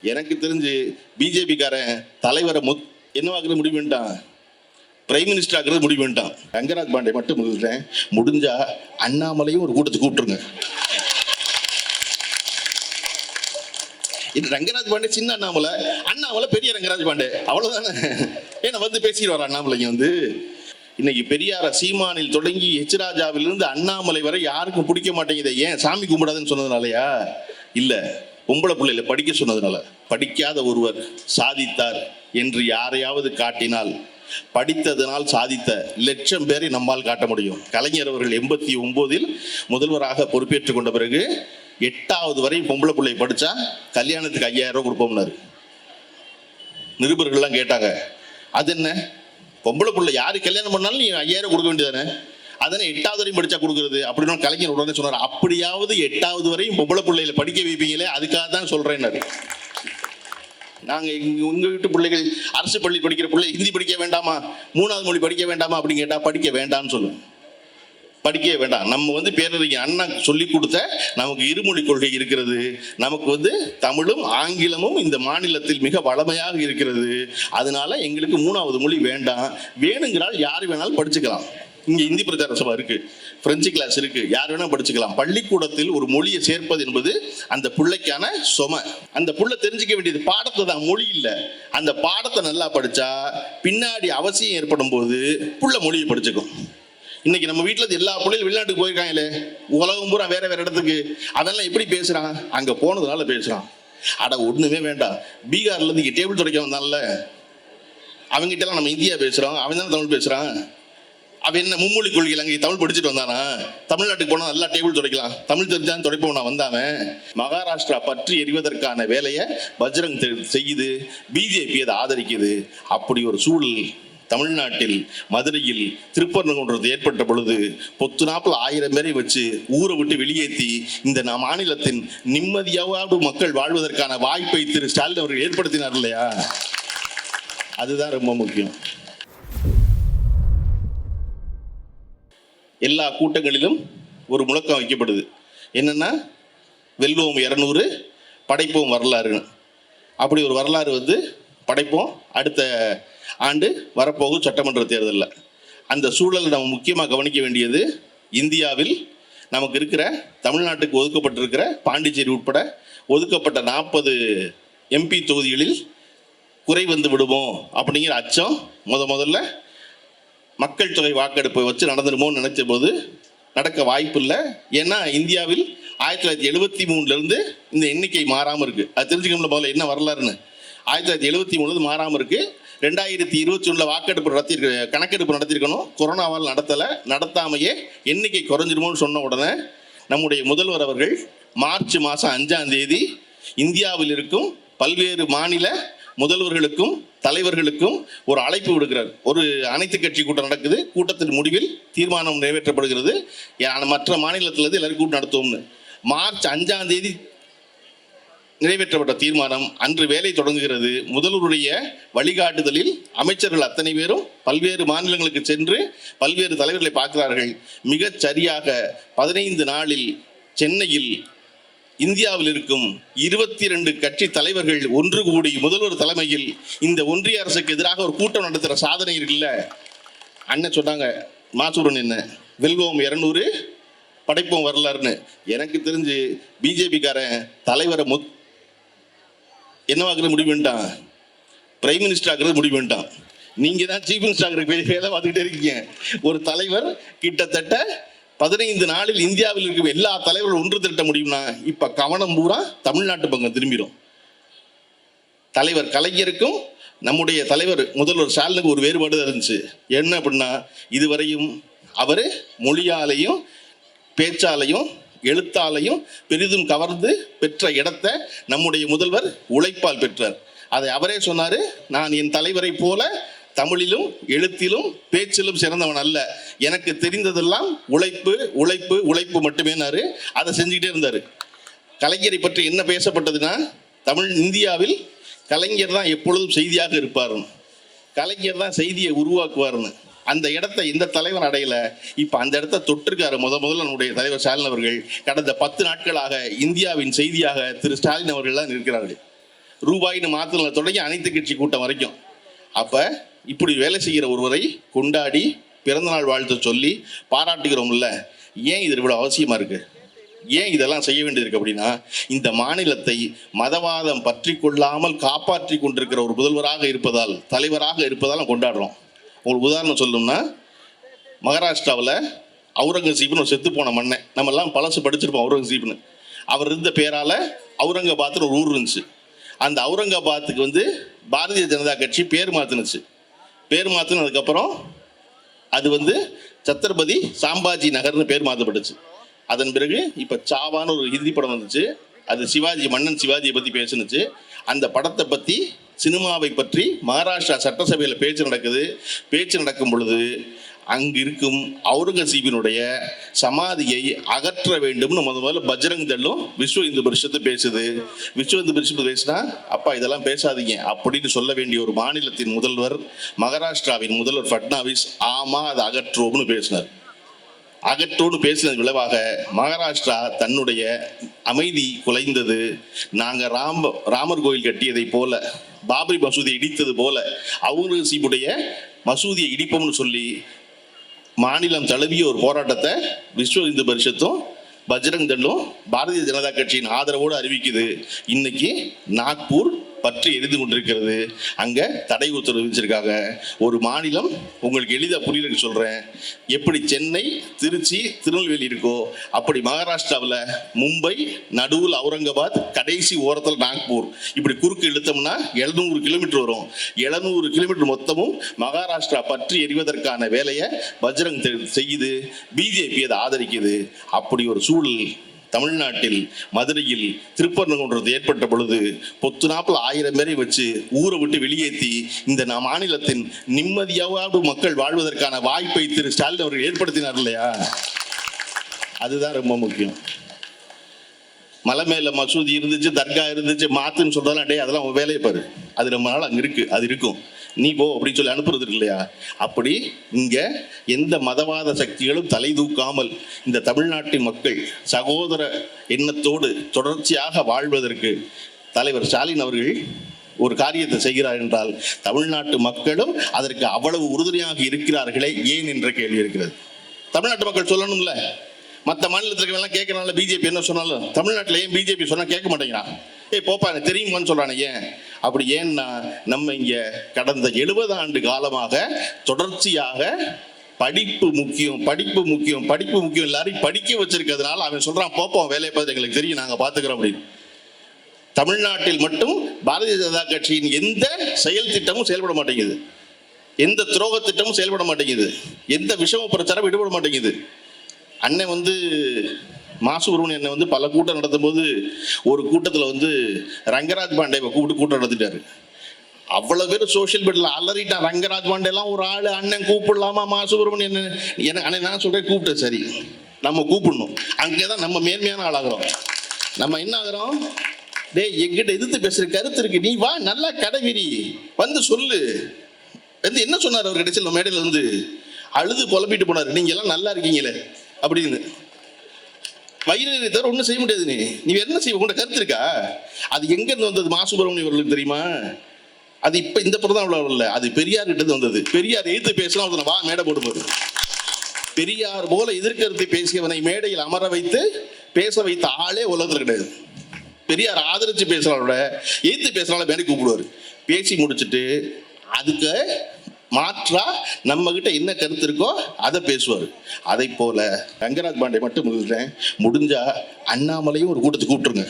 எனக்கு தெரிஞ்சு பிஜேபிக்காரன் தலைவரை என்னவாக்குறது முடிவு பண்ணிட்டான், பிரைம் மினிஸ்டர் ஆக்குறது முடிவு பண்ணிட்டான். ரங்கராஜ் பாண்டே மட்டும் சொல்றேன், முடிஞ்சா அண்ணாமலையும் ஒரு கூட்டத்துக்கு கூப்பிட்டுருங்க. இது ரங்கராஜ் பாண்டே சின்ன அண்ணாமலை, அண்ணாமலை பெரிய ரங்கராஜ் பாண்டே, அவ்வளவுதானே. ஏன்னா வந்து பேசிட்டு வர அண்ணாமலைங்க வந்து இன்னைக்கு பெரியார சீமானில் தொடங்கி ராஜாவிலிருந்து அண்ணாமலை வரை யாருக்கும் பிடிக்க மாட்டேங்குது. ஏன்? சாமி கும்பிடாதுன்னு சொன்னதுனாலயா? இல்ல, பொம்பளை பிள்ளைல படிக்க சொன்னதுனால. படிக்காத ஒருவர் சாதித்தார் என்று யாரையாவது காட்டினால், படித்ததனால் சாதித்த லட்சம் பேரை நம்மால் காட்ட முடியும். கலைஞர் அவர்கள் 89 முதல்வராக பொறுப்பேற்றுக் கொண்ட பிறகு 8வது வரை பொம்பளை பிள்ளை படிச்சா கல்யாணத்துக்கு 5000 ரூபாய் கொடுப்போம்னாரு. நிருபர்கள்லாம் கேட்டாங்க, அது என்ன பொம்பளை பிள்ளை யாரு கல்யாணம் பண்ணாலும் நீ 5000 கொடுக்க வேண்டியதானே, அதனை 8வது வரையும் படிச்சா கொடுக்கறது அப்படின்னு கலைஞர் உடனே சொன்னார். அப்படியாவது 8வது வரையும் பொம்பளை பிள்ளைகளை படிக்க வைப்பீங்களே, அதுக்காக தான் சொல்றேன்னாரு. நாங்க உங்க வீட்டு பிள்ளைகள் அரசு பள்ளி படிக்கிற பிள்ளை ஹிந்தி படிக்க வேண்டாமா, 3வது மொழி படிக்க வேண்டாமா அப்படின்னு கேட்டா படிக்க வேண்டாம்னு சொல்லுங்க. படிக்கவே வேண்டாம். நம்ம வந்து பேரறிஞர் அண்ணா சொல்லி கொடுத்த நமக்கு இருமொழி கொள்கை இருக்கிறது. நமக்கு தமிழும் ஆங்கிலமும் இந்த மாநிலத்தில் மிக வளமையாக இருக்கிறது. அதனால எங்களுக்கு 3வது மொழி வேண்டாம். வேணுங்கிறால் யார் வேணாலும் படிச்சுக்கலாம். இங்க இந்தி பிரச்சார சபை இருக்கு, பிரெஞ்சு கிளாஸ் இருக்கு, யார் வேணா படிச்சுக்கலாம். பள்ளிக்கூடத்தில் ஒரு மொழியை சேர்ப்பது என்பது அந்த பிள்ளைக்கான சுமை. அந்த புள்ள தெரிஞ்சுக்க வேண்டியது பாடத்தை தான், மொழி இல்லை. அந்த பாடத்தை நல்லா படிச்சா பின்னாடி அவசியம் ஏற்படும் போது புள்ள மொழியை படிச்சுக்கும். இன்னைக்கு நம்ம வீட்டுல எல்லா பிள்ளைகளும் வெளிநாட்டுக்கு போயிருக்காங்களே, உலகம் பூரா வேற வேற இடத்துக்கு, அதெல்லாம் எப்படி பேசுறான்? அங்க போனதுனால பேசுறான். அட ஒண்ணுமே வேண்டாம். பீகார்ல இருந்து இங்க டேபிள் துடைக்க வந்தான்ல, அவங்ககிட்ட எல்லாம் நம்ம இந்தியா பேசுறோம், அவன் தானே தமிழ் பேசுறான். அவன் என்ன மும்மொழி கொள்கையில் அங்கே தமிழ் படிச்சுட்டு வந்தானா? தமிழ்நாட்டுக்கு போனா நல்லா டேபிள் துடைக்கலாம், தமிழ் தெரிஞ்சான் துடைப்போம் நான் வந்தாவன். மகாராஷ்டிரா பற்றி எறிவதற்கான வேலையை பஜ்ரங் செய்யுது, பிஜேபி அதை ஆதரிக்குது. அப்படி ஒரு சூழல் தமிழ்நாட்டில் மதுரையில் திருப்பரங்குன்றம் ஏற்பட்ட பொழுது பொத்து நாப்பில் 1000 பேரை வச்சு ஊரை விட்டு வெளியேற்றி இந்த மாநிலத்தின் நிம்மதியாவது மக்கள் வாழ்வதற்கான வாய்ப்பை திரு ஸ்டாலின் அவர்கள் ஏற்படுத்தினார் இல்லையா? அதுதான் ரொம்ப முக்கியம். எல்லா கூட்டங்களிலும் ஒரு முழக்கம் வைக்கப்படுது, என்னன்னா வெல்வோம் 200 படைப்போம் வரலாறுன்னு. அப்படி ஒரு வரலாறு படைப்போம் அடுத்த ஆண்டு வரப்போகும் சட்டமன்ற தேர்தலில். அந்த சூழலை நம்ம முக்கியமாக கவனிக்க வேண்டியது, இந்தியாவில் நமக்கு இருக்கிற தமிழ்நாட்டுக்கு ஒதுக்கப்பட்டிருக்கிற பாண்டிச்சேரி உட்பட ஒதுக்கப்பட்ட 40 எம்பி தொகுதிகளில் குறை வந்து விடுமோ அப்படிங்கிற அச்சம் முதல்ல மக்கள் தொகை வாக்கெடுப்பை வச்சு நடந்துடுமோன்னு நினைச்ச போது நடக்க வாய்ப்பு இல்லை. ஏன்னா இந்தியாவில் 1973 இந்த எண்ணிக்கை மாறாமல் இருக்கு. அது தெரிஞ்சுக்கணும் முதல்ல என்ன வரலாறுன்னு. 1973 மாறாமல் இருக்கு. 2021 வாக்கெடுப்பு கணக்கெடுப்பு நடத்திருக்கணும், கொரோனாவால் நடத்தாமையே எண்ணிக்கை குறைஞ்சிருமோன்னு சொன்ன உடனே நம்முடைய முதல்வர் அவர்கள் மார்ச் மாதம் 5ஆம் தேதி இந்தியாவில் இருக்கும் பல்வேறு மாநில முதல்வர்களுக்கும் தலைவர்களுக்கும் ஒரு அழைப்பு விடுகிறார். ஒரு அனைத்து கட்சி கூட்டம் நடக்குது. கூட்டத்தின் முடிவில் தீர்மானம் நிறைவேற்றப்படுகிறது, மற்ற மாநிலத்திலிருந்து எல்லாரும் கூட்டம் நடத்துவோம்னு. மார்ச் 5ஆம் தேதி நிறைவேற்றப்பட்ட தீர்மானம் அன்று வேலை தொடங்குகிறது. முதல்வருடைய வழிகாட்டுதலில் அமைச்சர்கள் அத்தனை பேரும் பல்வேறு மாநிலங்களுக்கு சென்று பல்வேறு தலைவர்களை பார்க்கிறார்கள். மிகச் சரியாக 15 நாளில் சென்னையில் இந்தியாவில் இருக்கும் 22 கட்சி தலைவர்கள் ஒன்று கூடி முதல்வர் தலைமையில் இந்த ஒன்றிய அரசுக்கு எதிராக ஒரு கூட்டம் நடத்துகிற சாதனை இருக்குல்ல. அண்ணன் சொன்னாங்க, மாசூரன் என்ன வெல்வோம் 200 படைப்போம் வரலாறுன்னு. எனக்கு தெரிஞ்சு பிஜேபிக்காரன் தலைவரை என்னவாக்குறது முடிவு பண்ணிட்டான், பிரைம் மினிஸ்டர் ஆக்குறது முடிவு பண்ணிட்டான். நீங்க தான் சீஃப் மினிஸ்டர் ஆகுறதுக்கு வேலை பார்த்துக்கிட்டே இருக்கீங்க. ஒரு தலைவர் கிட்டத்தட்ட 15 நாளில் இந்தியாவில் இருக்கும் எல்லா தலைவர்களும் ஒன்று திரட்ட முடியும்னா இப்ப கவனம் பூரா தமிழ்நாட்டு பக்கம் திரும்பிடும். தலைவர் கலைஞருக்கும் நம்முடைய தலைவர் முதல்வர் ஸ்டாலினுக்கு ஒரு வேறுபாடு இருந்துச்சு. என்ன அப்படின்னா, இதுவரையும் அவர் மொழியாலையும் பேச்சாலையும் எழுத்தாலையும் பெரிதும் கவர்ந்து பெற்ற இடத்தை நம்முடைய முதல்வர் உழைப்பால் பெற்றார். அதை அவரே சொன்னாரு, நான் என் தலைவரை போல தமிழிலும் எழுத்திலும் பேச்சிலும் சிறந்தவன் அல்ல, எனக்கு தெரிந்ததெல்லாம் உழைப்பு உழைப்பு உழைப்பு மட்டுமேனாரு. அதை செஞ்சுக்கிட்டே இருந்தாரு. கலைஞரை பற்றி என்ன பேசப்பட்டதுன்னா, இந்தியாவில் கலைஞர் தான் எப்பொழுதும் செய்தியாக இருப்பாருன்னு, கலைஞர் தான் செய்தியை உருவாக்குவார்னு. அந்த இடத்தை எந்த தலைவர் அடையல. இப்ப அந்த இடத்தை தொட்டிருக்காரு முதல்ல நம்முடைய தலைவர் ஸ்டாலின் அவர்கள். கடந்த 10 நாட்களாக இந்தியாவின் செய்தியாக திரு ஸ்டாலின் அவர்கள் தான் இருக்கிறார்கள். ரூபாய்னு மாத்திரம் தொடங்கி அனைத்து கட்சி கூட்டம் வரைக்கும். அப்போ இப்படி வேலை செய்கிற ஒருவரை கொண்டாடி பிறந்தநாள் வாழ்த்து சொல்லி பாராட்டுகிறோம்ல, ஏன் இது இவ்வளோ அவசியமாக இருக்குது? ஏன் இதெல்லாம் செய்ய வேண்டியிருக்கு அப்படின்னா, இந்த மாநிலத்தை மதவாதம் பற்றி கொள்ளாமல் காப்பாற்றி கொண்டிருக்கிற ஒரு முதல்வராக இருப்பதால், தலைவராக இருப்பதால் கொண்டாடுறோம். உங்களுக்கு உதாரணம் சொல்லணும்னா, மகாராஷ்டிராவில் அவுரங்கசீப்னு ஒரு செத்து போன மன்னன், நம்மெல்லாம் பழசு படிச்சிருப்போம் அவுரங்கசீப்னு. அவர் இருந்த பேரால் அவுரங்காபாத்னு ஒரு ஊர் இருந்துச்சு. அந்த அவுரங்காபாத்துக்கு பாரதிய ஜனதா கட்சி பேர் மாற்றினுச்சு. பேர் மாற்றினதுக்கப்புறம் அது சத்ரபதி சாம்பாஜி நகர்னு பேர் மாற்றப்பட்டுச்சு. அதன் பிறகு இப்போ சாவான்னு ஒரு ஹிந்தி படம் வந்துச்சு. அது சிவாஜி, மன்னன் சிவாஜியை பற்றி பேசுனுச்சு. அந்த படத்தை பற்றி, சினிமாவை பற்றி மகாராஷ்டிரா சட்டசபையில் பேச்சு நடக்கும் பொழுது அங்கு இருக்கும் அவுரங்கசீபினுடைய சமாதியை அகற்ற வேண்டும்னு முதல்ல பஜ்ரங் தள்ளும் விஸ்வ இந்து பரிஷத்து பேசுது. விஸ்வ இந்து பரிஷத்து பேசினா, அப்பா இதெல்லாம் பேசாதீங்க அப்படின்னு சொல்ல வேண்டிய ஒரு மாநிலத்தின் முதல்வர், மகாராஷ்டிராவின் முதல்வர் ஃபட்னாவிஸ், ஆமா அதை அகற்றோம்னு பேசினார். அகற்றோடு பேசினது விளைவாக மகாராஷ்டிரா தன்னுடைய அமைதி குலைந்தது. நாங்கள் ராமர் கோயில் கட்டியதை போல, பாபரி மசூதியை இடித்தது போல அவுரங்கசீபுடைய மசூதியை இடிப்போம்னு சொல்லி மாநிலம் தழுவிய ஒரு போராட்டத்தை விஸ்வ இந்து பரிஷத்தும் பஜ்ரங் தள்ளும் பாரதிய ஜனதா கட்சியின் ஆதரவோடு அறிவிக்குது. இன்னைக்கு நாக்பூர் பற்றி எரிந்து கொண்டிருக்கிறது. அங்கே தடை உத்தரவு விதிச்சிருக்காங்க. ஒரு மாநிலம், உங்களுக்கு எளிதாக புரியறதுக்கு சொல்கிறேன், எப்படி சென்னை, திருச்சி, திருநெல்வேலி இருக்கோ அப்படி மகாராஷ்டிராவில் மும்பை, நடுவில் அவுரங்காபாத், கடைசி ஓரத்தில் நாக்பூர், இப்படி குறுக்கு இழுத்தோம்னா 700 கிலோமீட்டர் வரும். 700 கிலோமீட்டர் மொத்தமும் மகாராஷ்டிரா பற்றி எரிவதற்கான வேலையை பஜ்ரங் செய்யுது. பிஜேபி அதை ஆதரிக்குது. அப்படி ஒரு சூழல் தமிழ்நாட்டில் மதுரையில் திருப்பரங்குன்றத்தில் ஏற்பட்ட பொழுது பொத்து நாப்பில் 1000 பேரை வச்சு ஊரை விட்டு வெளியேற்றி இந்த மாநிலத்தின் நிம்மதியாவது மக்கள் வாழ்வதற்கான வாய்ப்பை திரு ஸ்டாலின் அவர்கள் ஏற்படுத்தினார் இல்லையா? அதுதான் ரொம்ப முக்கியம். மலை மேல மசூதி இருந்துச்சு, தர்கா இருந்துச்சு, மாத்துன்னு சொல்றாலும் அடே அதெல்லாம் உன் வேலையை பாரு, அது ரொம்ப நாள் அங்கே இருக்கு, அது இருக்கும், நீ போ அப்படின்னு சொல்லி அனுப்புறது இருக்கு இல்லையா? அப்படி இங்க எந்த மதவாத சக்திகளும் தலை தூக்காமல் இந்த தமிழ்நாட்டின் மக்கள் சகோதர எண்ணத்தோடு தொடர்ச்சியாக வாழ்வதற்கு தலைவர் ஸ்டாலின் அவர்கள் ஒரு காரியத்தை செய்கிறார் என்றால், தமிழ்நாட்டு மக்களும் அதற்கு அவ்வளவு உறுதுணையாக இருக்கிறார்களே ஏன் என்ற கேள்வி இருக்கிறது. தமிழ்நாட்டு மக்கள் சொல்லணும்ல, மற்ற மாநிலத்தில் எல்லாம் கேட்கறாங்க பிஜேபி என்ன சொன்னாலும், தமிழ்நாட்டில் ஏன் பிஜேபி சொன்னா கேட்க மாட்டேங்கிறான். போப்பா எனக்கு தெரியுமான்னு சொல்றானே, ஏன் அப்படி? ஏன்னா நம்ம இங்க கடந்த 70 ஆண்டு காலமாக தொடர்ச்சியாக படிப்பு முக்கியம், படிப்பு முக்கியம், படிப்பு முக்கியம், எல்லாரையும் படிக்க வச்சிருக்கிறதுனால அவன் சொல்றான் போப்போம் வேலையை பார்த்து எங்களுக்கு தெரியும், நாங்க பாத்துக்கிறோம் அப்படின்னு. தமிழ்நாட்டில் மட்டும் பாரதிய ஜனதா கட்சியின் எந்த செயல் திட்டமும் செயல்பட மாட்டேங்குது, எந்த துரோக திட்டமும் செயல்பட மாட்டேங்குது, எந்த விஷம பிரச்சாரம் ஈடுபட மாட்டேங்குது. அண்ணன் மாசுபுரமணியன் அண்ணன் பல கூட்டம் நடத்தும் போது ஒரு கூட்டத்தில் ரங்கராஜ் பாண்டேவை கூப்பிட்டு கூட்டம் நடத்திட்டாரு. அவ்வளவு பேர் சோசியல் மீடியாவில் அலறிட்டான். ரங்கராஜ் பாண்டேலாம் ஒரு ஆள், அண்ணன் கூப்பிடலாமா மாசுபுரமணியன்? எனக்கு அண்ணன் நான் சொல்றேன் கூப்பிட்டேன், சரி நம்ம கூப்பிடணும். அங்கேதான் நம்ம மேன்மையான ஆளாகிறோம். நம்ம என்ன ஆகிறோம்? டேய் எங்கிட்ட எதிர்த்து பேசுற கருத்து இருக்கு, நீ வா நல்லா கடைவிரி சொல்லு. என்ன சொன்னார் அவர் கடைசியில் மேடையில் அழுது புலம்பிட்டு போனார், நீங்க எல்லாம் நல்லா இருக்கீங்களே அப்படின்னு. வயிறு தவிர ஒன்றும் செய்ய முடியாது. நீ என்ன செய்ய, உங்களோட கருத்து இருக்கா? அது எங்க இருந்து வந்தது மாசுபுரமணியம் அவர்களுக்கு தெரியுமா? அது இப்ப இந்த பிரதான் இல்லை, அது பெரியார் கிட்ட வந்தது. பெரியார் எதிர்த்து பேசினா அவனை வா மேடை போடுவாரு. பெரியார் போல எதிர்கருத்தை பேசியவனை மேடையில் அமர வைத்து பேச வைத்த ஆளே உலகத்தில் கிடையாது. பெரியார் ஆதரிச்சு பேசுறவங்களோட எதிர்த்து பேசுறவங்கள மேடை கூப்பிடுவாரு. பேசி முடிச்சுட்டு அதுக்கு மாற்றா நம்ம கிட்ட என்ன கருத்து இருக்கோ அதை பேசுவார். அதை போல ரங்கராஜ் பாண்டே மட்டும் முடிஞ்சா அண்ணாமலையும் ஒரு கூட்டத்தை கூப்பிட்டுருங்க.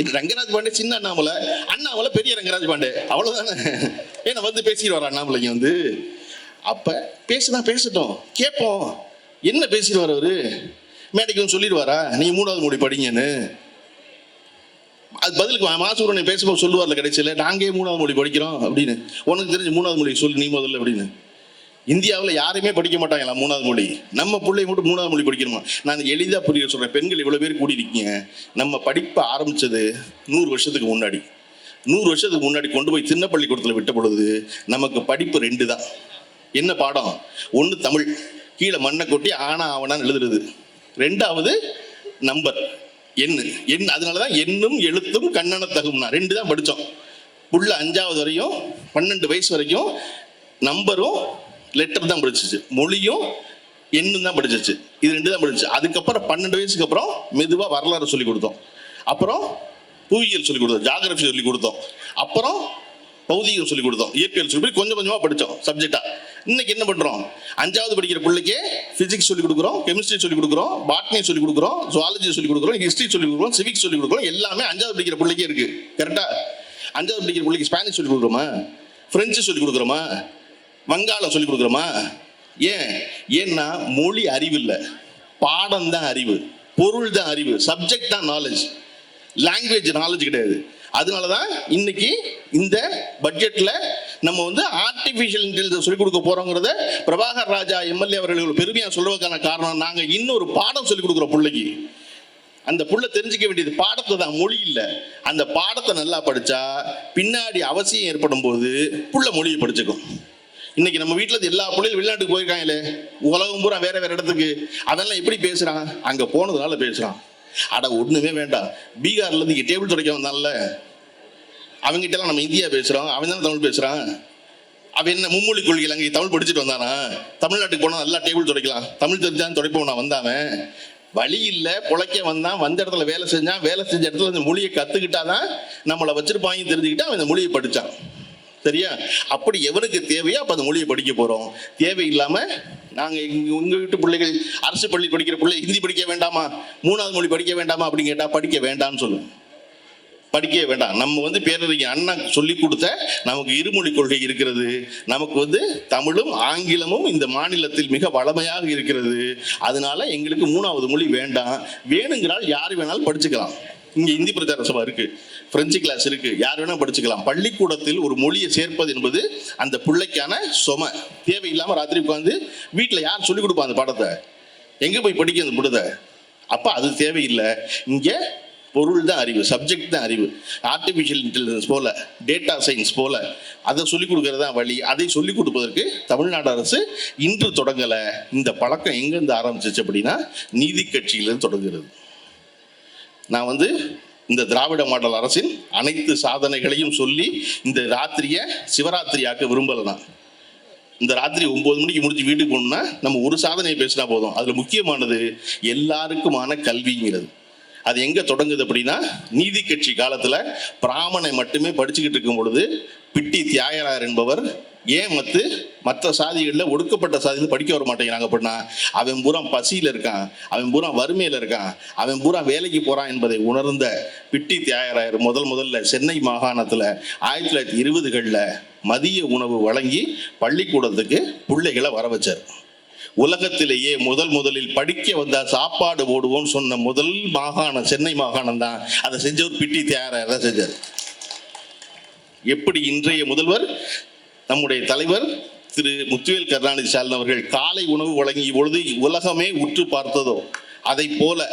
இது ரங்கராஜ் பாண்டே சின்ன அண்ணாமலை, அண்ணாமலை பெரிய ரங்கராஜ் பாண்டே, அவ்வளவுதானே. ஏன்னா பேசிடுவார் அண்ணாமலைங்க அப்ப பேசுனா பேசட்டும், கேட்போம். என்ன பேசிடுவார் அவரு? மேடைக்கு சொல்லிடுவாரா நீங்க 3வது மொழி படிங்கன்னு? அது பதிலுக்கு மாசுபுரமணியன் பேசும்போது சொல்லுவார்ல கடைசியில், நாங்கே 3வது மொழி படிக்கிறோம் அப்படின்னு. உனக்கு தெரிஞ்சு 3வது மொழி சொல்லு நீ முதல்ல அப்படின்னு. இந்தியாவில் யாருமே படிக்க மாட்டாங்களா 3வது மொழி? நம்ம பிள்ளை மட்டும் 3வது மொழி படிக்கணுமா? நான் எளிதாக புரிய சொல்கிறேன். பெண்கள் இவ்வளோ பேர் கூடியிருக்கீங்க. நம்ம படிப்பை ஆரம்பித்தது 100 வருஷத்துக்கு முன்னாடி. 100 வருஷத்துக்கு முன்னாடி கொண்டு போய் சின்ன பள்ளிக்கூடத்தில் விட்ட பொழுது நமக்கு படிப்பு 2 தான். என்ன பாடம்? ஒன்று தமிழ், கீழே மண்ணை கொட்டி ஆனா ஆவனான்னு எழுதுறது. 2வது நம்பர். எண் அதனால தான் எண்ணும் எழுத்தும் கண்ணன தகும்னா 2 தான் படித்தோம். புள்ள 5வது வரையும் 12 வயசு வரைக்கும் நம்பரும் லெட்டர் தான் படிச்சிச்சு, மொழியும் எண்ணும் தான் படிச்சிச்சு. இது 2 தான் படிச்சு. அதுக்கப்புறம் 12 வயசுக்கு அப்புறம் மெதுவாக வரலாறு சொல்லி கொடுத்தோம். அப்புறம் புவியியல் சொல்லி கொடுத்தோம், ஜாகிரபி சொல்லி கொடுத்தோம், அப்புறம் பௌதிகம் சொல்லி கொடுத்தோம், இயற்பியல் சொல்லி கொஞ்சம் கொஞ்சமாக படித்தோம் சப்ஜெக்டா. இன்னைக்கு என்ன பண்றோம்? 5வது படிக்கிற பிள்ளைக்கு பிசிக்ஸ் சொல்லி கொடுக்குறோம், கெமிஸ்ட்ரி சொல்லி கொடுக்குறோம், பாட்னி சொல்லி கொடுக்குறோம், ஜுவாலஜி சொல்லி கொடுக்குறோம், ஹிஸ்டரி சொல்லி கொடுக்குறோம், சிவிக்ஸ் சொல்லி கொடுக்குறோம். எல்லாமே 5வது படிக்கிற பிள்ளைக்கே இருக்கு. கரெக்டா? 5வது படிக்கிற பிள்ளைக்கு ஸ்பானிஷ் சொல்லி கொடுக்குறோமா, பிரெஞ்சு சொல்லி கொடுக்குறோமா, வங்காளம் சொல்லி கொடுக்குறோமா? ஏன்னா மொழி அறிவு இல்லை, பாடம் தான் அறிவு, பொருள் தான் அறிவு, சப்ஜெக்ட் தான் நாலேஜ், லாங்குவேஜ் நாலேஜ் கிடையாது. அதனாலதான் இன்னைக்கு இந்த பட்ஜெட்ல நம்ம ஆர்டிபிஷியல் இன்டெலிஜென்ஸ் சொல்லி கொடுக்க போறோங்கிறத பிரபாகர் ராஜா எம்எல்ஏ அவர்கள் பெருமையா சொல்றதுக்கான காரணம், நாங்க இன்னொரு பாடம் சொல்லி கொடுக்குறோம் பிள்ளைக்கு. அந்த புள்ள தெரிஞ்சுக்க வேண்டியது பாடத்தை தான், மொழி இல்லை. அந்த பாடத்தை நல்லா படிச்சா பின்னாடி அவசியம் ஏற்படும் போது புள்ள மொழியை படிச்சுக்கும். இன்னைக்கு நம்ம வீட்டில் எல்லா பிள்ளைகளும் வெளிநாட்டுக்கு போயிருக்காங்களே, உலகம் பூரா வேற வேற இடத்துக்கு, அதெல்லாம் எப்படி பேசுறான்? அங்க போனதுனால பேசுறான். அட ஒண்ணுமே வேண்டாம், பீகார்ல இருந்து இங்க டேபிள் துடைக்க வந்தான்ல, அவங்ககிட்ட எல்லாம் நம்ம இந்தியா பேசுறோம், அவன் தானே தமிழ் பேசுறான். அவன் என்ன மும்மொழி கொள்கையில் அங்கே தமிழ் படிச்சுட்டு வந்தானா? தமிழ்நாட்டுக்கு போனா நல்லா டேபிள் துடைக்கலாம், தமிழ் தெரிஞ்சான்னு துடைப்போம். நான் வந்தாவன் வழி இல்லை, பொழைக்க வந்தான், வந்த இடத்துல வேலை செஞ்சான், வேலை செஞ்ச இடத்துல இந்த மொழியை கத்துக்கிட்டாதான் நம்மளை வச்சிருப்பாங்க தெரிஞ்சுக்கிட்டு அவன் இந்த மொழியை படிச்சான். சரியா? அப்படி எவனுக்கு தேவையோ அப்ப அந்த மொழியை படிக்க போறோம். தேவையில்லாம நாங்க உங்க வீட்டு பிள்ளைகள் அரசு பள்ளி படிக்கிற பிள்ளை ஹிந்தி படிக்க வேண்டாமா, 3வது மொழி படிக்க வேண்டாமா அப்படின்னு கேட்டா படிக்க வேண்டாம்னு சொல்லுவோம். படிக்கவே வேண்டாம். நம்ம பேரறிஞர் அண்ணா சொல்லி கொடுத்த நமக்கு இருமொழி கொள்கை இருக்கிறது. நமக்கு தமிழும் ஆங்கிலமும் இந்த மாநிலத்தில் மிக வளமையாக இருக்கிறது. அதனால எங்களுக்கு 3வது மொழி வேண்டாம். வேணுங்கிறால் யார் வேணாலும் படிச்சுக்கலாம். இங்க இந்தி பிரச்சார சபை இருக்கு, பிரெஞ்சு கிளாஸ் இருக்கு, யார் வேணா படிச்சுக்கலாம். பள்ளிக்கூடத்தில் ஒரு மொழியை சேர்ப்பது என்பது அந்த பிள்ளைக்கான சுமை. தேவையில்லாம ராத்திரி உட்காந்து வீட்டுல யார் சொல்லிக் கொடுப்பா அந்த பாடத்தை? எங்க போய் படிக்க அந்த புடத்தை? அப்ப அது தேவையில்லை. இங்க பொருள் தான் அறிவு, சப்ஜெக்ட் தான் அறிவு. ஆர்டிஃபிஷியல் இன்டெலிஜென்ஸ் போல, டேட்டா சயின்ஸ் போல அதை சொல்லிக் கொடுக்கறதா வழி. அதை சொல்லிக் கொடுப்பதற்கு தமிழ்நாடு அரசு இன்று தொடங்கலை. இந்த பழக்கம் எங்கேருந்து ஆரம்பிச்சிச்சு அப்படின்னா நீதி கட்சியிலிருந்து தொடங்குகிறது. நான் இந்த திராவிட மாடல் அரசின் அனைத்து சாதனைகளையும் சொல்லி இந்த ராத்திரியை சிவராத்திரியாக்க விரும்பலை. நான் இந்த ராத்திரி 9 மணிக்கு முடிச்சு வீட்டுக்கு போகணும்னா நம்ம ஒரு சாதனையை பேசினா போதும். அதுல முக்கியமானது எல்லாருக்குமான கல்விங்கிறது. அது எங்க தொடங்குது அப்படின்னா, நீதி கட்சி காலத்துல பிராமணை மட்டுமே படிச்சுக்கிட்டு இருக்கும் பொழுது பிட்டி தியாகராயர் என்பவர் ஏன் மற்ற சாதிகளில் ஒடுக்கப்பட்ட சாதியில் படிக்க வர மாட்டேங்கிறாங்க அப்படின்னா, அவன் பூரா பசியில் இருக்கான், அவன் பூரா வறுமையில் இருக்கான், அவன் பூரா வேலைக்கு போறான் என்பதை உணர்ந்த பிட்டி தியாகராயர் முதல்ல சென்னை மாகாணத்தில் 1920களில் மதிய உணவு வழங்கி பள்ளிக்கூடத்துக்கு பிள்ளைகளை வர வச்சார். உலகத்திலேயே முதலில் படிக்க வந்தா சாப்பாடு போடுவோம் சொன்ன முதல் மாகாணம் சென்னை மாகாணம் தான். அதை செஞ்சவர் பிட்டி தியாகராயர் தான் செஞ்சார். எப்படி இன்றைய முதல்வர் நம்முடைய தலைவர் திரு முத்துவேல் கருணாநிதி ஸ்டாலின் அவர்கள் காலை உணவு வழங்கிய பொழுது உலகமே உற்று பார்த்ததோ, அதை போல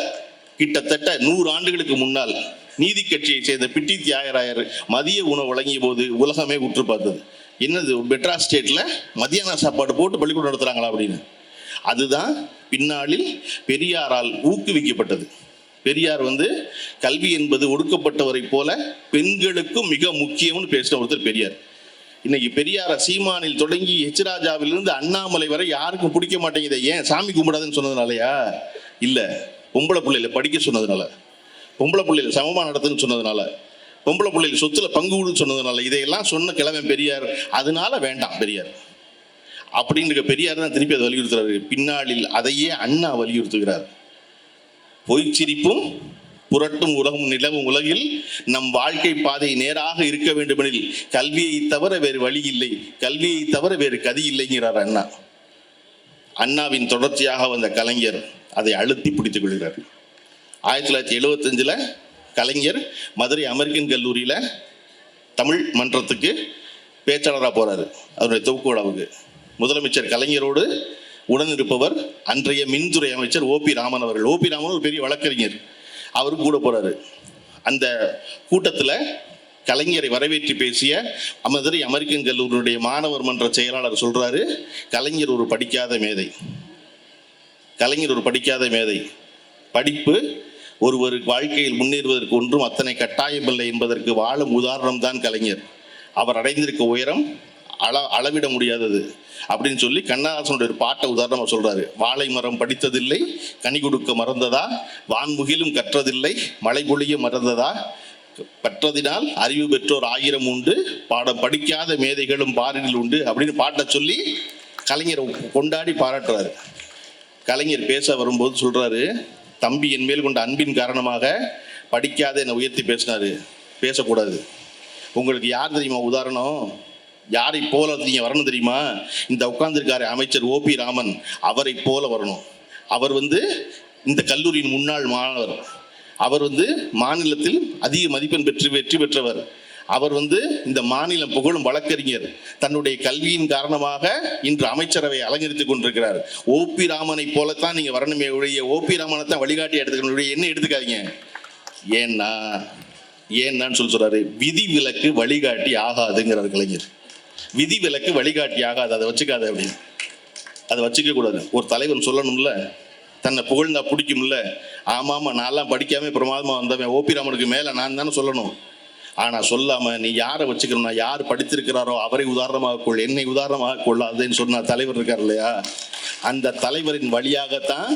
கிட்டத்தட்ட 100 ஆண்டுகளுக்கு முன்னால் நீதி கட்சியை சேர்ந்த பிட்டி தியாகராயர் மதிய உணவு வழங்கிய போது உலகமே உற்று பார்த்தது. என்னது, மெட்ராஸ் ஸ்டேட்ல மதியான சாப்பாடு போட்டு பள்ளிக்கூடம் நடத்துறாங்களா அப்படின்னு. அதுதான் பின்னாளில் பெரியாரால் ஊக்குவிக்கப்பட்டது. பெரியார் கல்வி என்பது ஒடுக்கப்பட்டவரை போல பெண்களுக்கும் மிக முக்கியம்னு பேசின ஒருத்தர் பெரியார். இன்னைக்கு பெரியார சீமானில் தொடங்கி எச்ராஜாவிலிருந்து அண்ணாமலை வரை யாருக்கும் பிடிக்க மாட்டேங்குது. ஏன்? சாமி கும்பிடாதுன்னு சொன்னதுனாலயா? இல்ல, பொம்பளை பிள்ளைல படிக்க சொன்னதுனால, பொம்பளை பிள்ளைல சமமா நடத்துன்னு சொன்னதுனால, பொம்பளை பிள்ளைல சொத்துல பங்கு விடுன்னு சொன்னதுனால, இதையெல்லாம் சொன்ன கிழமை பெரியார். அதனால வேண்டாம் பெரியார் அப்படின்னு பெரியார் தான் திருப்பி அதை வலியுறுத்துறாரு. பின்னாளில் அதையே அண்ணா வலியுறுத்துகிறார். பொய்ச்சிரிப்பும் புரட்டும் உலகம் நிலவும் உலகில் நம் வாழ்க்கை பாதை நேராக இருக்க வேண்டுமெனில் கல்வியை தவிர வேறு வழி இல்லை, கல்வியை தவிர வேறு கதி இல்லைங்கிறார் அண்ணா. அண்ணாவின் தொடர்ச்சியாக வந்த கலைஞர் அதை அழுத்தி பிடித்துக் கொள்கிறார். 1975 கலைஞர் மதுரை அமெரிக்கன் கல்லூரியில தமிழ் மன்றத்துக்கு பேச்சாளராக போறாரு. அவருடைய தொகுப்பு விழாவுக்கு முதலமைச்சர் கலைஞரோடு உடன் இருப்பவர் அன்றைய மின்துறை அமைச்சர் ஓபி ராமன் அவர்கள். ஓபி ராமன் ஒரு பெரிய வழக்கறிஞர், அவரு கூட போறாரு. அந்த கூட்டத்தில் கலைஞரை வரவேற்று பேசிய மதுரை அமெரிக்கன் கல்லூரியுடைய மாணவர் மன்ற செயலாளர் சொல்றாரு, கலைஞர் ஒரு படிக்காத மேதை, கலைஞர் ஒரு படிக்காத மேதை. படிப்பு ஒருவருக்கு வாழ்க்கையில் முன்னேறுவதற்கு ஒன்றும் அத்தனை கட்டாயமில்லை என்பதற்கு வாழும் உதாரணம் தான் கலைஞர். அவர் அடைந்திருக்க உயரம் அளவிட முடியாதது அப்படின்னு சொல்லி கண்ணதாசனுடைய ஒரு பாட்டை உதாரணமாக சொல்றாரு. வாழை மரம் படித்ததில்லை, கனி கொடுக்க மறந்ததா, வான்முகிலும் கற்றதில்லை, மழை பொழிய மறந்ததா, கற்றதினால் அறிவு பெற்றோர் 1000 உண்டு, பாடம் படிக்காத மேதைகளும் பாரில் உண்டு அப்படின்னு பாட்டை சொல்லி கலைஞர் கொண்டாடி பாராட்டுறாரு. கலைஞர் பேச வரும்போது சொல்றாரு, தம்பி என் மேல் கொண்ட அன்பின் காரணமாக படிக்காத என்னை உயர்த்தி பேசினாரு, பேசக்கூடாது. உங்களுக்கு யார் தெரியுமா உதாரணம்? யாரை போல நீங்க வரணும் தெரியுமா? இந்த உட்கார்ந்திருக்காரு அமைச்சர் ஓபி ராமன், அவரை போல வரணும். அவர் இந்த கல்லூரியின் முன்னாள் மாணவர். அவர் மாநிலத்தில் அதிக மதிப்பெண் பெற்று வெற்றி பெற்றவர். அவர் இந்த மாநிலம் புகழும் வழக்கறிஞர். தன்னுடைய கல்வியின் காரணமாக இன்று அமைச்சரவை அலங்கரித்துக் கொண்டிருக்கிறார். ஓபி ராமனை போலத்தான் நீங்க வரணுமே ஒழிய ஓபி ராமனை தான் வழிகாட்டி எடுத்துக்கணும், என்ன எடுத்துக்காதீங்க. ஏன்னான்னு சொல்றாரு, விதி விலக்கு வழிகாட்டி ஆகாதுங்கிறார் கலைஞர். விதி விலக்கு வழிகாட்டி ஆகாது, அதை வச்சுக்காது அப்படின்னு. அதை வச்சுக்க கூடாது. ஒரு தலைவன் சொல்லணும்ல, தன்னை புகழ்ந்தா பிடிக்கும்ல, ஆமாமா நான்லாம் படிக்காம பிரமாதமா வந்தவன் ஓபி ராமனுக்கு மேல நான் தானே சொல்லணும். ஆனா சொல்லாம நீ யாரை வச்சுக்கணும்னா, யார் படித்திருக்கிறாரோ அவரை உதாரணமாக கொள், என்னை உதாரணமாக கொள்ளாதுன்னு சொன்ன தலைவர் இருக்கார் இல்லையா, அந்த தலைவரின் வழியாகத்தான்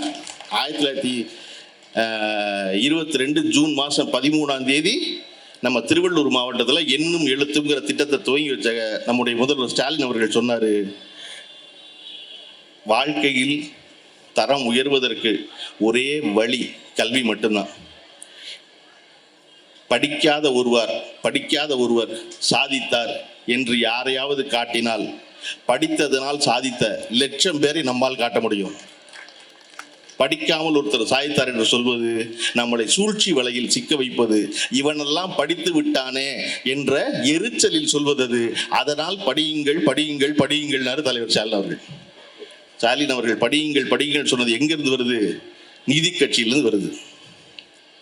1922 ஜூன் மாதம் 13 நம்ம திருவள்ளூர் மாவட்டத்தில் என்னும் எழுத்துங்கிற திட்டத்தை துவங்கி வச்ச நம்முடைய முதல்வர் ஸ்டாலின் அவர்கள் சொன்னார், வாழ்க்கையில் தரம் உயர்வதற்கு ஒரே வழி கல்வி மட்டும்தான். படிக்காத ஒருவர் சாதித்தார் என்று யாரையாவது காட்டினால், படித்ததனால் சாதித்த 1,00,000 பேரை நம்மால் காட்ட முடியும். படிக்காமல் ஒருத்தர் சாதித்தார் என்று சொல்வது நம்மளை சூழ்ச்சி வலையில் சிக்க வைப்பது. இவனெல்லாம் படித்து விட்டானே என்ற எரிச்சலில் சொல்வது. அதனால் படியுங்கள் படியுங்கள் படியுங்கள் தலைவர் ஸ்டாலின் அவர்கள் படியுங்கள் படியுங்கள் சொன்னது எங்கிருந்து வருது? நீதி கட்சியிலிருந்து வருது.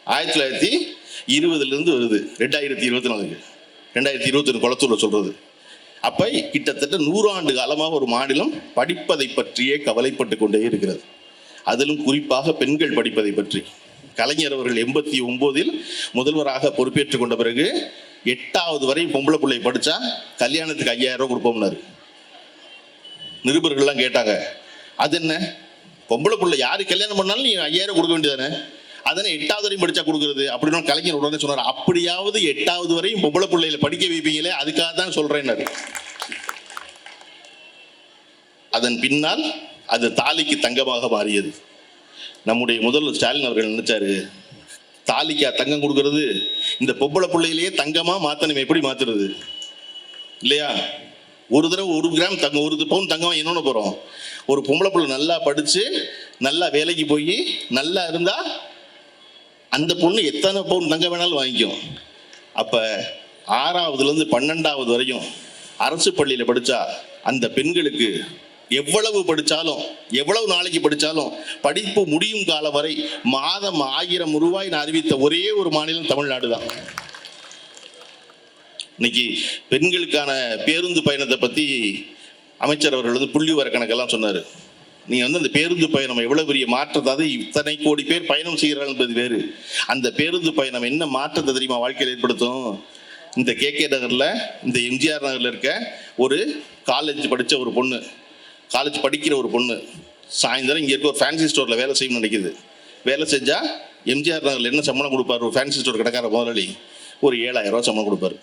1920 வருது, 2024 2021 குளத்தூர்ல சொல்றது. அப்ப கிட்டத்தட்ட 100 ஆண்டு காலமாக ஒரு மாநிலம் படிப்பதை பற்றியே கவலைப்பட்டு கொண்டே இருக்கிறது. அதிலும் குறிப்பாக பெண்கள் படிப்பதை பற்றி. கலைஞர் அவர்கள் 89 முதல்வராக பொறுப்பேற்றுக் கொண்ட பிறகு 8வது வரை பொம்பளை பிள்ளை படிச்சா கல்யாணத்துக்கு 5000 ரூபாய் கொடுப்போம்னாரு. நிருபர்கள்லாம் கேட்டாங்க, அது என்ன பொம்பளை பிள்ளை யாரு கல்யாணம் பண்ணாலும் நீ 5000 கொடுக்க வேண்டியதானே, அதனை 8வது வரையும் படிச்சா கொடுக்கறது அப்படின்னு கலைஞர் உடனே சொன்னார். அப்படியாவது 8வது வரையும் பொம்பளை பிள்ளைகளை படிக்க வைப்பீங்களே, அதுக்காக தான் சொல்றேன்னாரு. அதன் பின்னால் அது தாலிக்கு தங்கமாக மாறியது. நம்முடைய முதல்வர் ஸ்டாலின் அவர்கள் நினைச்சாரு, தாலிக்கா தங்கம் கொடுக்கறது, இந்த பொம்பளை பிள்ளையிலேயே தங்கமா மாத்தணும், எப்படி மாத்துறது இல்லையா? ஒரு தடவை 1 கிராம் தங்கம், 1 பவுன் தங்கம் என்னன்னு போறோம். ஒரு பொம்பளை பிள்ளை நல்லா படிச்சு நல்லா வேலைக்கு போய் நல்லா இருந்தா அந்த பொண்ணு எத்தனை பவுன் தங்கம் வேணாலும் வாங்கிக்கும். அப்ப 6வதுலேருந்து 12வது வரையும் அரசு பள்ளியில படிச்சா அந்த பெண்களுக்கு எவ்வளவு படிச்சாலும், எவ்வளவு நாளைக்கு படிச்சாலும், படிப்பு முடியும் காலம் வரை மாதம் 1000 ரூபாய் அறிவித்த ஒரே ஒரு மாநிலம் தமிழ்நாடு தான். இன்னைக்கு பெண்களுக்கான பேருந்து பயணத்தை பத்தி அமைச்சர் அவர்கள் புள்ளிவிவர கணக்கெல்லாம் சொன்னாரு. நீங்க அந்த பேருந்து பயணம் எவ்வளவு பெரிய மாற்றத்தை, இத்தனை கோடி பேர் பயணம் செய்கிறார்கள் என்பது வேறு. அந்த பேருந்து பயணம் என்ன மாற்றத்தை தெரியுமா வாழ்க்கையில் ஏற்படுத்தும்? இந்த KK நகர்ல, இந்த MGR நகர்ல இருக்க ஒரு காலேஜ் படிச்ச ஒரு பொண்ணு, காலேஜ் படிக்கிற ஒரு பொண்ணு சாயந்தரம் இங்கே இருக்க ஒரு ஃபேன்சி ஸ்டோரில் வேலை செய்யணும்னு நினைக்குது. வேலை செஞ்சால் MGR நகரில் என்ன சம்பளம் கொடுப்பார்? ஒரு ஃபேன்சி ஸ்டோர் கடைக்கார முதலாளி ஒரு 7000 ரூபா சம்பளம் கொடுப்பாரு,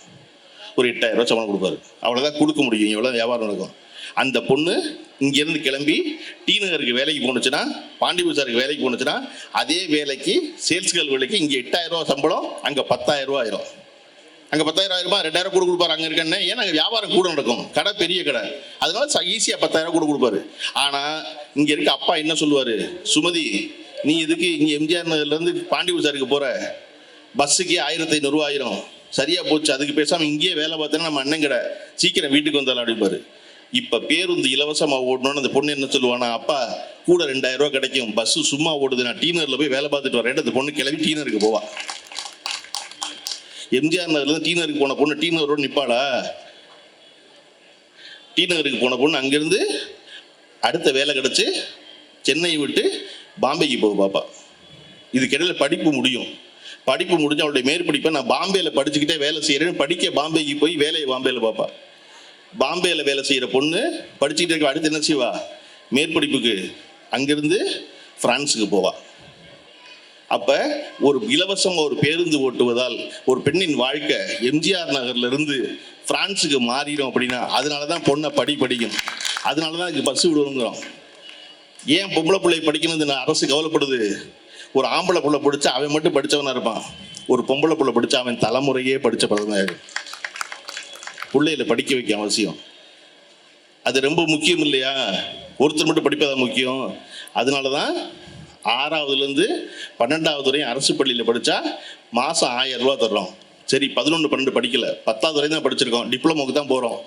ஒரு 8000 ரூபா சம்பளம் கொடுப்பாரு. அவ்வளோதான் கொடுக்க முடியும், எவ்வளோ வியாபாரம் நடக்கும். அந்த பொண்ணு இங்கேருந்து கிளம்பி டி நகருக்கு வேலைக்கு போணுச்சுன்னா, பாண்டி பஜாருக்கு வேலைக்கு போணுச்சுன்னா, அதே வேலைக்கு சேல்ஸ் கேர்ள் வேலைக்கு இங்கே 8000 ரூபா சம்பளம், அங்கே 10,000 ரூபா ஆயிரும். அங்கே 10,000 ஆயிரமா, 2000 கூட கொடுப்பாரு அங்கே இருக்கேன்னு. ஏன்னா அங்கே வியாபாரம் கூட நடக்கும், கடை பெரிய கடை, அதனால ஈஸியாக 10,000 கூட கொடுப்பாரு. ஆனால் இங்கே இருக்க அப்பா என்ன சொல்லுவார்? சுமதி, நீ இதுக்கு இங்கே MGR நகர்லேருந்து பாண்டி பஜாருக்கு போகிற பஸ்ஸுக்கே 1500 ரூபா ஆயிரும், சரியா போச்சு, அதுக்கு பேசாமல் இங்கேயே வேலை பார்த்தேன்னா நம்ம அண்ணன் கடை, சீக்கிரம் வீட்டுக்கு வந்தாலும் அப்படிப்பாரு. இப்போ பேருந்து இலவசமாக ஓடணும்னு அந்த பொண்ணு என்ன சொல்லுவானா, அப்பா கூட 2000 ரூபா கிடைக்கும், பஸ்ஸு சும்மா ஓடுது, நான் டி நகரில் போய் வேலை பார்த்துட்டு வரேன். அந்த பொண்ணு கிளம்பி டி நகருக்கு போவா. MGR நகர்லேருந்து டி நகருக்கு போன பொண்ணு டி நகரோடு நிற்பாளா? டி நகருக்கு போன பொண்ணு அங்கேருந்து அடுத்த வேலை கிடச்சி சென்னையை விட்டு பாம்பேக்கு போக பாப்பா. இதுக்கிடையில படிப்பு முடியும். படிப்பு முடிஞ்சு அவளுடைய மேற்படிப்பை நான் பாம்பேல படிச்சுக்கிட்டே வேலை செய்கிறேன்னு படிக்க பாம்பேக்கு போய் வேலையை பாம்பேல பார்ப்பா. பாம்பேல வேலை செய்கிற பொண்ணு படிச்சுக்கிட்டே இருக்க, அடுத்து என்ன செய்வா? மேற்படிப்புக்கு அங்கிருந்து பிரான்ஸுக்கு போவா. அப்ப ஒரு இலவசம் ஒரு பேருந்து ஓட்டுவதால் ஒரு பெண்ணின் வாழ்க்கை எம்ஜிஆர் நகர்ல இருந்து பிரான்ஸுக்கு மாறிடும் அப்படின்னா அதனாலதான் பொண்ணை படிக்கணும். அதனாலதான் இதுக்கு பஸ் விடுவோங்கிறோம். ஏன் பொம்பளை பிள்ளை படிக்கணும்னு அரசு கவலைப்படுது? ஒரு ஆம்பளை பிள்ளை படிச்சா அவன் மட்டும் படிச்சவனா இருப்பான், ஒரு பொம்பளை பிள்ளை படிச்சா அவன் தலைமுறையே படிச்ச பிரதமர். பிள்ளையில படிக்க வைக்க அவசியம், அது ரொம்ப முக்கியம் இல்லையா? ஒருத்தர் மட்டும் படிப்பதான் முக்கியம். அதனாலதான் 6வதுலேருந்து 12வது வரையும் அரசு பள்ளியில் படித்தா மாதம் 1000 ரூபா தர்றோம். சரி 11, 12 படிக்கல, 10வது வரையும் தான் படிச்சிருக்கோம், டிப்ளமோக்கு தான் போகிறோம்,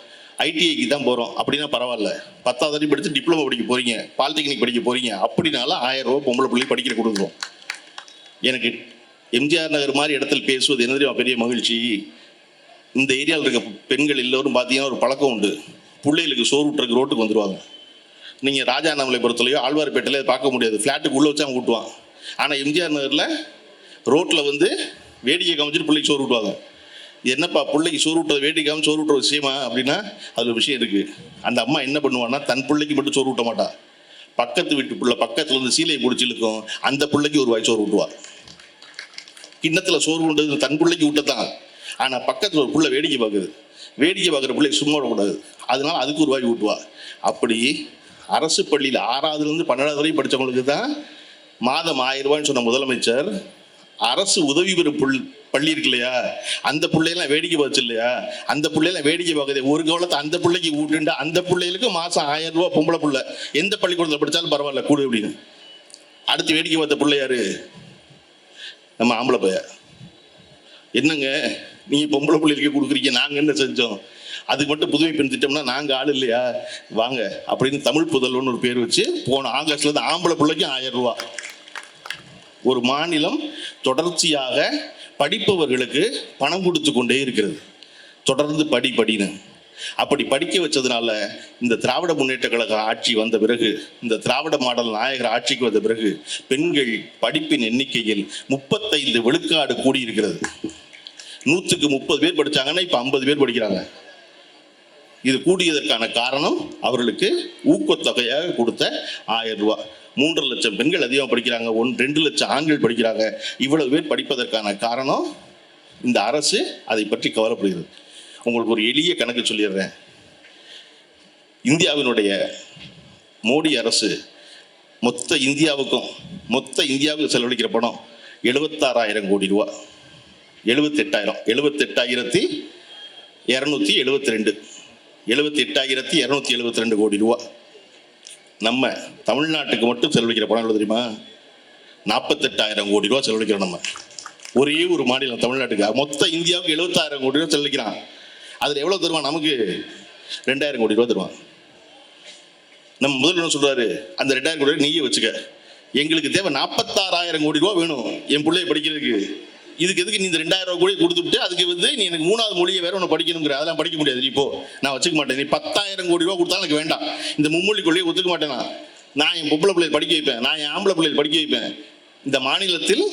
ஐடிஐக்கு தான் போகிறோம் அப்படின்னா பரவாயில்ல. 10வது வரையும் படித்து டிப்ளமோ படிக்க போகிறீங்க, பாலிடெக்னிக் படிக்க போகிறீங்க அப்படின்னாலும் 1000 ரூபா பொம்பளை பிள்ளை படிக்கிற கொடுக்குறோம். எனக்கு எம்ஜிஆர் நகர் மாதிரி இடத்துல பேசுவது என்ன தெரியுமா பெரிய மகிழ்ச்சி? இந்த ஏரியாவில் இருக்க பெண்கள் எல்லோரும் பார்த்தீங்கன்னா ஒரு பழக்கம் உண்டு, பிள்ளைகளுக்கு சோறு விட்டுறதுக்கு ரோட்டுக்கு வந்துடுவாங்க. நீங்கள் ராஜாண்ணாமலைபுரத்துலையோ ஆழ்வார்பேட்டையிலையோ பார்க்க முடியாது, ஃப்ளாட்டுக்கு உள்ளே வச்சு அவன் ஊட்டுவான். ஆனால் எம்ஜிஆர் நகரில் ரோட்டில் வந்து வேடிக்கை காமிச்சிட்டு பிள்ளைக்கு சோறு விட்டுவாங்க. என்னப்பா பிள்ளைக்கு சோறு விட்டது வேடிக்கை காமிச்சு சோறு விட்டுற விஷயமா அப்படின்னா அதில் விஷயம் இருக்குது. அந்த அம்மா என்ன பண்ணுவான்னா தன் பிள்ளைக்கு மட்டும் சோறு விட்ட மாட்டா, பக்கத்து வீட்டு பிள்ளை பக்கத்தில் இருந்து சீலையை பிடிச்சி இழுக்கும், அந்த பிள்ளைக்கு ஒரு வாய் சோறு விட்டுவார். கிண்ணத்தில் சோறு விட்டது தன் பிள்ளைக்கு விட்டதான், ஆனால் பக்கத்தில் ஒரு பிள்ளை வேடிக்கை பார்க்குது, வேடிக்கை பார்க்குற பிள்ளைக்கு சும்மா விடக்கூடாது, அதனால அதுக்கு ஒரு வாய் ஊட்டுவா. அப்படி அரசு பள்ளியில் 6வதுலேருந்து 12வது வரையும் படித்தவங்களுக்கு தான் மாதம் 1000 ரூபான்னு சொன்ன முதலமைச்சர், அரசு உதவி பெறும் பள்ளி இருக்கு இல்லையா, அந்த பிள்ளையெல்லாம் வேடிக்கை பார்த்து இல்லையா, அந்த பிள்ளையெல்லாம் வேடிக்கை பார்க்குது, ஒரு கவலத்தை அந்த பிள்ளைக்கு ஊட்டுண்டா அந்த பிள்ளைகளுக்கு மாதம் 1000 ரூபா பொம்பளை பிள்ளை எந்த பள்ளிக்கூடத்தில் படித்தாலும் பரவாயில்ல கூடு அப்படின்னு. அடுத்து வேடிக்கை பார்த்த பிள்ளை யாரு? நம்ம ஆம்பளை பைய. என்னங்க நீங்கள் பொம்பளை பிள்ளைகளுக்கு கொடுக்குறீங்க, நாங்கள் என்ன செஞ்சோம்? அதுக்கு மட்டும் புதுமை பெண் திட்டம்னா நாங்கள் ஆள் இல்லையா, வாங்க அப்படின்னு தமிழ் புதல்வன்னு ஒரு பேர் வச்சு போன ஆகஸ்ட்லேருந்து ஆம்பளை பிள்ளைக்கும் 1000 ரூபா. ஒரு மாநிலம் தொடர்ச்சியாக படிப்பவர்களுக்கு பணம் கொடுத்து கொண்டே இருக்கிறது, தொடர்ந்து படின்னு. அப்படி படிக்க வச்சதுனால இந்த திராவிட முன்னேற்ற கழக ஆட்சி வந்த பிறகு, இந்த திராவிட மாடல் நாயகர் ஆட்சிக்கு வந்த பிறகு பெண்கள் படிப்பின் எண்ணிக்கையில் 35 விழுக்காடு கூடியிருக்கிறது. 100க்கு 30 பேர் படித்தாங்கன்னா இப்போ 50 பேர் படிக்கிறாங்க. இது கூடியதற்கான காரணம் அவர்களுக்கு ஊக்கத்தொகையாக கொடுத்த 1000 ரூபா. 3.5 லட்சம் பெண்கள் அதிகமாக படிக்கிறாங்க, 2 லட்சம் ஆண்கள் படிக்கிறாங்க. இவ்வளவு பேர் படிப்பதற்கான காரணம் இந்த அரசு அதை பற்றி கவலைப்படுகிறது. உங்களுக்கு ஒரு எளிய கணக்கு சொல்லிடுறேன். இந்தியாவினுடைய மோடி அரசு மொத்த இந்தியாவுக்கு செலவழிக்கிற பணம் 76,000 கோடி ரூபா. 78,272 கோடி ரூபா. நம்ம தமிழ்நாட்டுக்கு மட்டும் செலவழிக்கிற பணம் எவ்வளவு தெரியுமா? 48,000 கோடி ரூபா செலவழிக்கிறோம் நம்ம. ஒரே ஒரு மாநிலம் தமிழ்நாட்டுக்கு. மொத்த இந்தியாவுக்கு 76,000 கோடி ரூபா செலவழிக்கிறான். அதில் எவ்வளோ தருவான்? நமக்கு 2,000 கோடி ரூபா தருவான். நம்ம முதல்வர் சொல்றாரு, அந்த 2,000 கோடி ரூபாய் நீயே வச்சுக்க, எங்களுக்கு தேவை 46,000 கோடி ரூபா வேணும் என் பிள்ளைய படிக்கிறதுக்கு. இதுக்கு எதுக்கு நீ இந்த 2,000 கோடி கொடுத்துட்டு அதுக்கு வந்து நீ எனக்கு 3வது மொழியை வேற ஒன்று படிக்கணுங்கிற, அதெல்லாம் படிக்க முடியாது, நீ இப்போ நான் வச்சுக்க மாட்டேன். நீ 10,000 கோடி ரூபா கொடுத்தாலும் எனக்கு வேண்டாம், இந்த மும்மொழி கொள்கையை ஒத்துக்க மாட்டேனா. நான் என் பொம்பளை பிள்ளைகள் படிக்க வைப்பேன், நான் என் ஆம்பளை பிள்ளைகள் படிக்க வைப்பேன். இந்த மாநிலத்தில்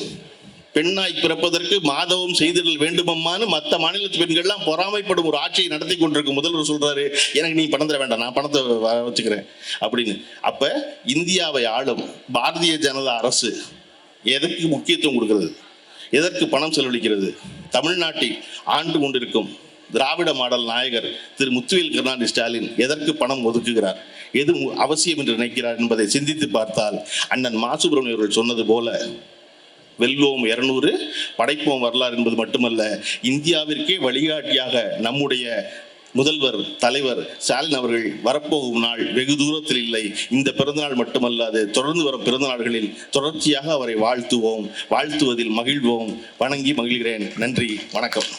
பெண்ணாய் பிறப்பதற்கு மாதவம் செய்திடல் வேண்டுமம்மான்னு மற்ற மாநிலத்து பெண்கள்லாம் பொறாமைப்படும் ஒரு ஆட்சியை நடத்தி கொண்டிருக்கும் முதல்வர் சொல்றாரு, எனக்கு நீ பணம் தர வேண்டாம், நான் பணத்தை வச்சுக்கிறேன் அப்படின்னு. அப்ப இந்தியாவை ஆளும் பாரதிய ஜனதா அரசு எதற்கு முக்கியத்துவம் கொடுக்கிறது, எதற்கு பணம் செலவழிக்கிறது? தமிழ்நாட்டில் ஆண்டு கொண்டிருக்கும் திராவிட மாடல் நாயகர் திரு முத்துவேல் கருணாநிதி ஸ்டாலின் எதற்கு பணம் ஒதுக்குகிறார், எது அவசியம் என்று நினைக்கிறார் என்பதை சிந்தித்து பார்த்தால் அண்ணன் மா சுப்பிரமணியன் அவர்கள் சொன்னது போல வெல்வோம் 200 படைப்போம் வரலாறு என்பது மட்டுமல்ல, இந்தியாவிற்கே வழிகாட்டியாக நம்முடைய முதல்வர் தலைவர் ஸ்டாலின் அவர்கள் வரப்போகும் நாள் வெகு தூரத்தில் இல்லை. இந்த பிறந்தநாள் மட்டுமல்லாது தொடர்ந்து வரும் பிறந்தநாள்களில் தொடர்ச்சியாக அவரை வாழ்த்துவோம், வாழ்த்துவதில் மகிழ்வோம். வணங்கி மகிழ்கிறேன். நன்றி, வணக்கம்.